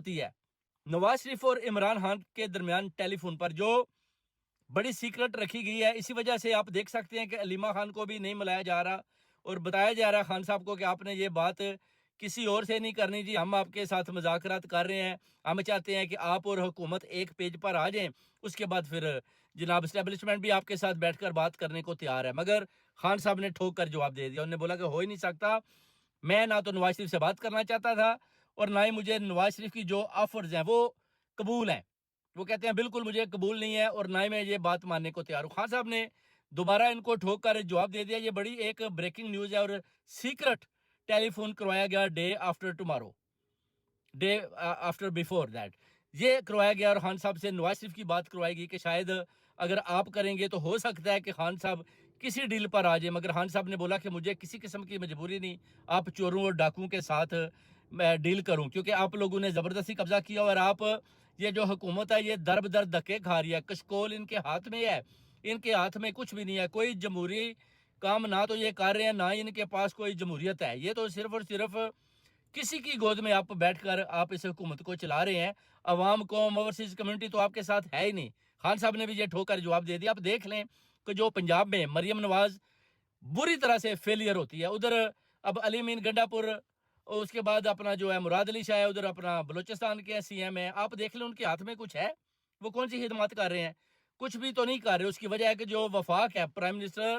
ہوتی ہے نواز شریف اور عمران خان کے درمیان ٹیلی فون پر جو بڑی سیکرٹ رکھی گئی ہے. اسی وجہ سے آپ دیکھ سکتے ہیں کہ علیمہ خان کو بھی نہیں ملایا جا رہا اور بتایا جا رہا ہے خان صاحب کو کہ آپ نے یہ بات کسی اور سے نہیں کرنی جی, ہم آپ کے ساتھ مذاکرات کر رہے ہیں, ہم چاہتے ہیں کہ آپ اور حکومت ایک پیج پر آ جائیں, اس کے بعد پھر جناب اسٹیبلشمنٹ بھی آپ کے ساتھ بیٹھ کر بات کرنے کو تیار ہے. مگر خان صاحب نے ٹھوک کر جواب دے دیا, انہوں نے بولا کہ ہو ہی نہیں سکتا, میں نہ تو نواز شریف سے بات کرنا چاہتا تھا اور نہ ہی مجھے نواز شریف کی جو آفرز ہیں وہ قبول ہیں. وہ کہتے ہیں بالکل مجھے قبول نہیں ہے اور نہ ہی میں یہ بات ماننے کو تیار ہوں. خان صاحب نے دوبارہ ان کو ٹھوک کر جواب دے دیا. یہ بڑی ایک بریکنگ نیوز ہے اور سیکرٹ ٹیلی فون کروایا گیا day after tomorrow, day after before that یہ کروایا گیا, اور خان صاحب سے نواز شریف کی بات کروائی گئی کہ شاید اگر آپ کریں گے تو ہو سکتا ہے کہ خان صاحب کسی ڈیل پر آ جائے. مگر خان صاحب نے بولا کہ مجھے کسی قسم کی مجبوری نہیں, آپ چوروں اور ڈاکوؤں کے ساتھ میں ڈیل کروں, کیونکہ آپ لوگوں نے زبردستی قبضہ کیا اور آپ یہ جو حکومت ہے یہ در بدر دھکے کھا رہی ہے. کشکول ان کے ہاتھ میں ہے, ان کے ہاتھ میں کچھ بھی نہیں ہے, کوئی جمہوری کام نہ تو یہ کر رہے ہیں, نہ ہی ان کے پاس کوئی جمہوریت ہے. یہ تو صرف اور صرف کسی کی گود میں آپ بیٹھ کر آپ اس حکومت کو چلا رہے ہیں. عوام قوم اوورسیز کمیونٹی تو آپ کے ساتھ ہے ہی نہیں. خان صاحب نے بھی یہ ٹھوک کر جواب دے دیا. آپ دیکھ لیں کہ جو پنجاب میں مریم نواز بری طرح سے فیلئر ہوتی ہے, ادھر اب علی مین گنڈا پور, اس کے بعد اپنا جو ہے مراد علی شاہ ہے, ادھر اپنا بلوچستان کے سی ایم ہے. آپ دیکھ لیں ان کے ہاتھ میں کچھ ہے, وہ کون سی خدمات کر رہے ہیں, کچھ بھی تو نہیں کر رہے. اس کی وجہ ہے کہ جو وفاق ہے, پرائم منسٹر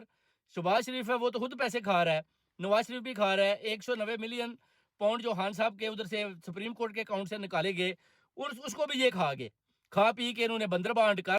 شہباز شریف ہے, وہ تو خود پیسے کھا رہا ہے, نواز شریف بھی کھا رہا ہے. 190 ملین پاؤنڈ جو خان صاحب کے ادھر سے سپریم کورٹ کے اکاؤنٹ سے نکالے گئے, اس کو بھی یہ کھا گئے, کھا پی کے انہوں نے بندر بانٹ کر